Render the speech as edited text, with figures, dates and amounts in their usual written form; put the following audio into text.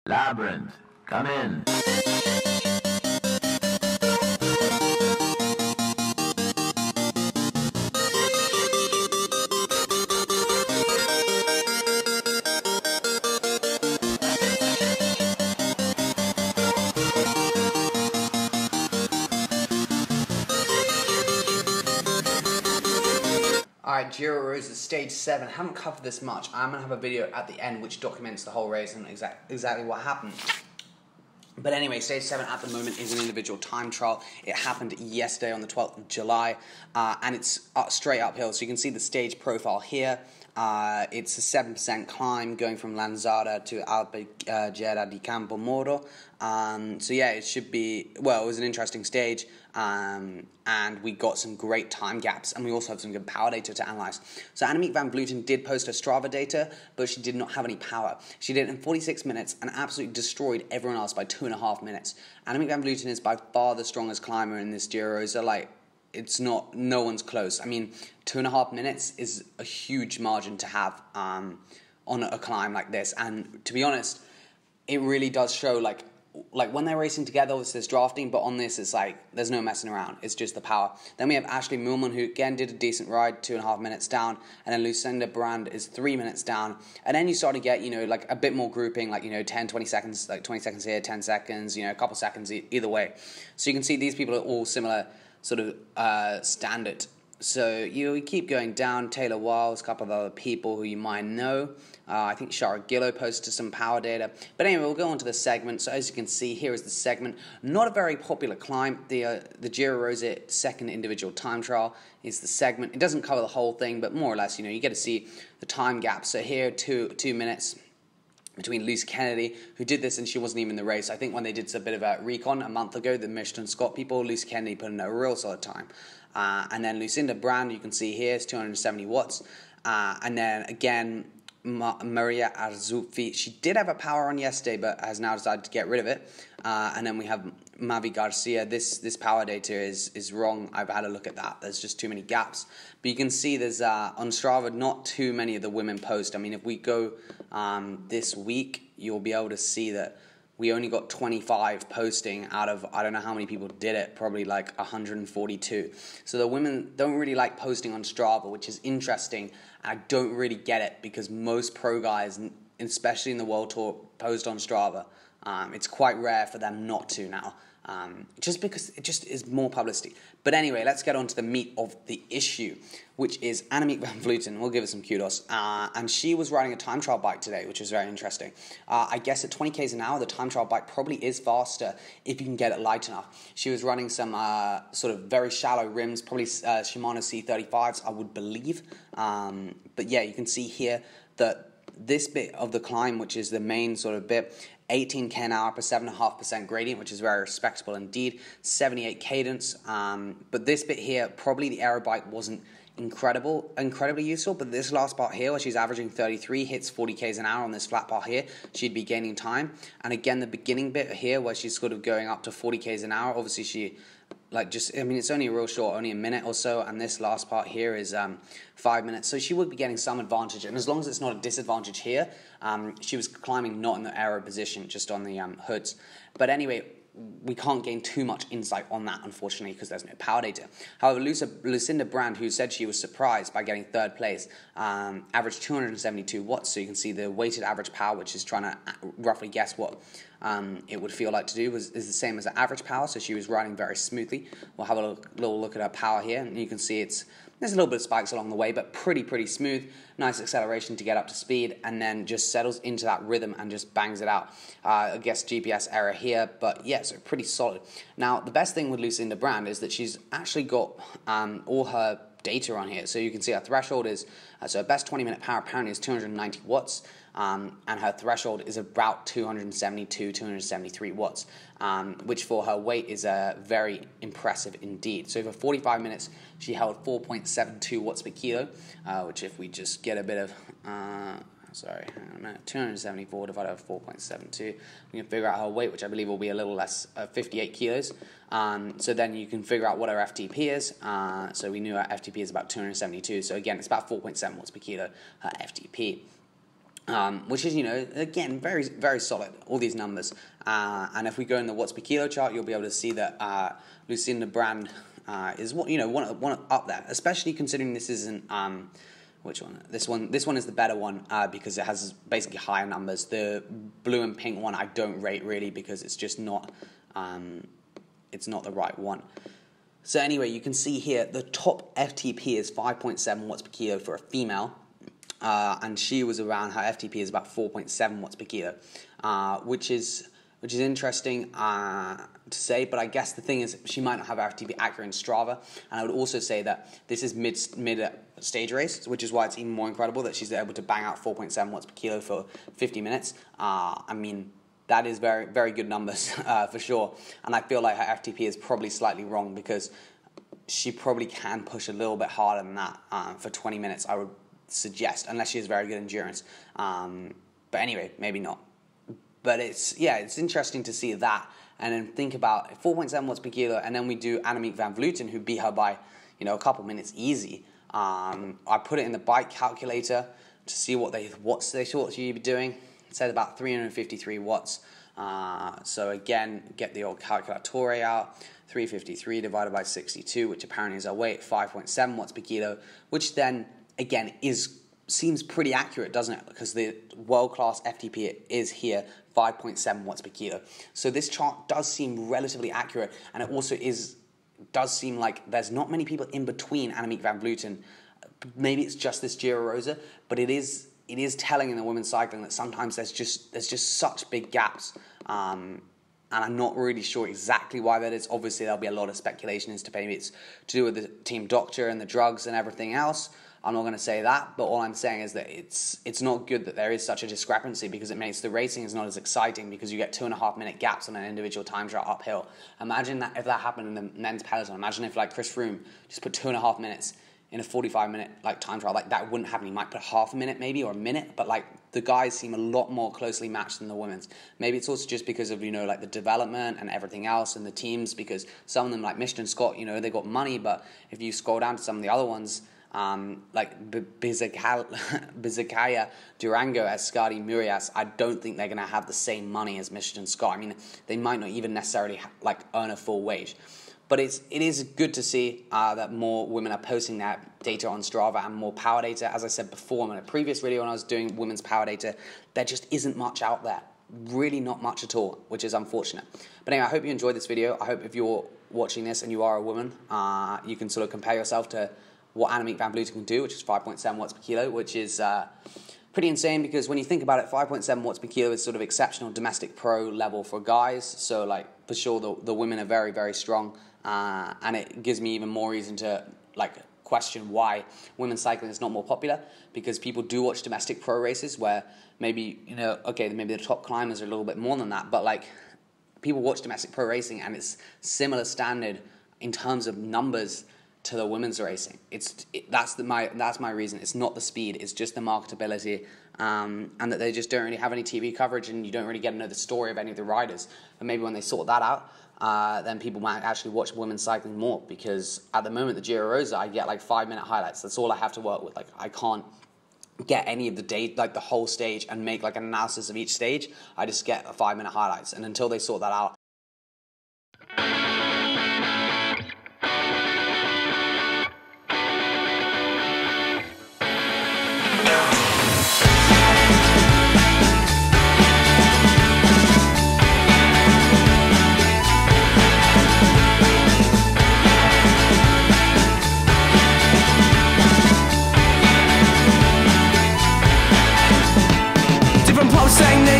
Labyrinth, come in. Alright, GIRO ROSA stage 7. I haven't covered this much. I'm going to have a video at the end which documents the whole race and exactly what happened. But anyway, stage 7 at the moment is an individual time trial. It happened yesterday on the 12th of July, and it's straight uphill. So you can see the stage profile here. It's a 7% climb going from Lanzada to Albufera di Campomoro. So yeah, it should be, well, it was an interesting stage, and we got some great time gaps, and we also have some good power data to analyze. So Annemiek van Vleuten did post her Strava data, but she did not have any power. She did it in 46 minutes and absolutely destroyed everyone else by 2.5 minutes. Annemiek van Vleuten is by far the strongest climber in this GIRO ROSA. It's not, no one's close. I mean, 2.5 minutes is a huge margin to have on a climb like this. And to be honest, it really does show, like when they're racing together, there's drafting, but on this, it's like, there's no messing around. It's just the power. Then we have Ashley Moolman, who again did a decent ride, 2.5 minutes down, and then Lucinda Brand is 3 minutes down. And then you start to get, like a bit more grouping, 10, 20 seconds, like 20 seconds here, 10 seconds, a couple seconds either way. So you can see these people are all similar sort of standard. So you keep going down. Taylor Wiles, a couple of other people who you might know. I think Shara Gillow posted some power data. But anyway, we'll go on to the segment. So as you can see, here is the segment. Not a very popular climb. The GIRO ROSA second individual time trial is the segment. It doesn't cover the whole thing, but more or less, you get to see the time gap. So here, 2 minutes between Lucy Kennedy, who did this and she wasn't even in the race. I think when they did a bit of a recon a month ago, the Michelin Scott people, Lucy Kennedy put in a real solid time. And then Lucinda Brand, you can see here, is 270 watts. And then again, Maria Arzuffi, she did have a power on yesterday, but has now decided to get rid of it. And then we have Mavi Garcia. This power data is wrong. I've had a look at that. There's just too many gaps. But you can see there's, on Strava, not too many of the women post. I mean, if we go this week, you'll be able to see that we only got 25 posting out of, I don't know how many people did it, probably like 142. So the women don't really like posting on Strava, which is interesting. I don't really get it because most pro guys, especially in the World Tour, post on Strava. It's quite rare for them not to now, just because it just is more publicity. But anyway, let's get on to the meat of the issue, which is Annemiek van Vleuten. We'll give her some kudos. And she was riding a time trial bike today, which is very interesting. I guess at 20 k's an hour, the time trial bike probably is faster if you can get it light enough. She was running some sort of very shallow rims, probably Shimano C35s, I would believe. But yeah, you can see here that this bit of the climb, which is the main sort of bit, 18 k an hour per 7.5% gradient, which is very respectable indeed, 78 cadence. But this bit here, probably the aero bike wasn't incredibly useful, but this last part here, where she's averaging 33, hits 40 k's an hour on this flat part here, she'd be gaining time. And again, the beginning bit here, where she's sort of going up to 40 k's an hour, obviously she, it's only a real short, only a minute or so, and this last part here is 5 minutes, so she would be getting some advantage, and as long as it's not a disadvantage here, she was climbing not in the aero position, just on the hoods. But anyway, we can't gain too much insight on that, unfortunately, because there's no power data. However, Lucinda Brand, who said she was surprised by getting third place, averaged 272 watts, so you can see the weighted average power, which is trying to roughly guess what it would feel like to do, is the same as the average power, so she was riding very smoothly. We'll have a little look at her power here, and you can see there's a little bit of spikes along the way, but pretty smooth. Nice acceleration to get up to speed, and then just settles into that rhythm and just bangs it out. I guess GPS error here, but yeah, so pretty solid. Now, the best thing with Lucinda Brand is that she's actually got all her data on here. So you can see her threshold is, so her best 20-minute power apparently is 290 watts, and her threshold is about 272, 273 watts, which for her weight is very impressive indeed. So for 45 minutes, she held 4.72 watts per kilo, which if we just get a bit of, 274 divided by 4.72, we can figure out her weight, which I believe will be a little less, 58 kilos. So then you can figure out what her FTP is. So we knew her FTP is about 272, so again, it's about 4.7 watts per kilo, her FTP. which is, again, very, very solid, all these numbers. And if we go in the watts per kilo chart, you'll be able to see that Lucinda Brand is one up there, especially considering this isn't which one? This one is the better one because it has basically higher numbers. The blue and pink one I don't rate really because it's just not the right one. So anyway, you can see here the top FTP is 5.7 watts per kilo for a female. And she was around, her FTP is about 4.7 watts per kilo, which is interesting to say, but I guess the thing is she might not have her FTP accurate in Strava, and I would also say that this is mid stage race, which is why it's even more incredible that she's able to bang out 4.7 watts per kilo for 50 minutes. I mean, that is very, very good numbers for sure, and I feel like her FTP is probably slightly wrong because she probably can push a little bit harder than that for 20 minutes, I would suggest, unless she has very good endurance. But anyway, maybe not. But it's interesting to see that, and then think about 4.7 watts per kilo, and then we do Annemiek van Vleuten, who beat her by a couple minutes easy. I put it in the bike calculator to see what watts they thought she'd be doing. It said about 353 watts. So again, get the old calculatore out. 353 divided by 62, which apparently is our weight, 5.7 watts per kilo, which then again seems pretty accurate, doesn't it? Because the world-class FTP is here, 5.7 watts per kilo. So this chart does seem relatively accurate, and it also does seem like there's not many people in between Annemiek van Vleuten. Maybe it's just this GIRO ROSA, but it is telling in the women's cycling that sometimes there's just such big gaps. And I'm not really sure exactly why that is. Obviously, there'll be a lot of speculation as to maybe it's to do with the team doctor and the drugs and everything else. I'm not going to say that, but all I'm saying is that it's not good that there is such a discrepancy, because it makes the racing is not as exciting, because you get 2.5 minute gaps on an individual time trial uphill. Imagine that if that happened in the men's peloton. Imagine if Chris Froome just put 2.5 minutes in a 45 minute time trial. That wouldn't happen. He might put half a minute maybe, or a minute, but the guys seem a lot more closely matched than the women's. Maybe it's also just because of the development and everything else and the teams, because some of them like Michelin Scott, they got money, but if you scroll down to some of the other ones, like Bizakaya, Durango, Ascari, Murias, I don't think they're going to have the same money as Michelin Scott. I mean, they might not even necessarily earn a full wage. But it is good to see that more women are posting that data on Strava and more power data. As I said before in a previous video when I was doing women's power data, there just isn't much out there. Really not much at all, which is unfortunate. But anyway, I hope you enjoyed this video. I hope if you're watching this and you are a woman, you can sort of compare yourself to what Annemiek van Vleuten can do, which is 5.7 watts per kilo, which is pretty insane, because when you think about it, 5.7 watts per kilo is sort of exceptional domestic pro level for guys. So for sure the women are very, very strong, and it gives me even more reason to question why women's cycling is not more popular, because people do watch domestic pro races where maybe maybe the top climbers are a little bit more than that, but people watch domestic pro racing and it's similar standard in terms of numbers to the women's racing. That's my reason. It's not the speed, it's just the marketability, and that they just don't really have any TV coverage, and you don't really get to know the story of any of the riders. But maybe when they sort that out, then people might actually watch women's cycling more, because at the moment the GIRO ROSA, I get 5-minute highlights. That's all I have to work with. I can't get any of the day, the whole stage, and make an analysis of each stage. I just get 5-minute highlights, and until they sort that out,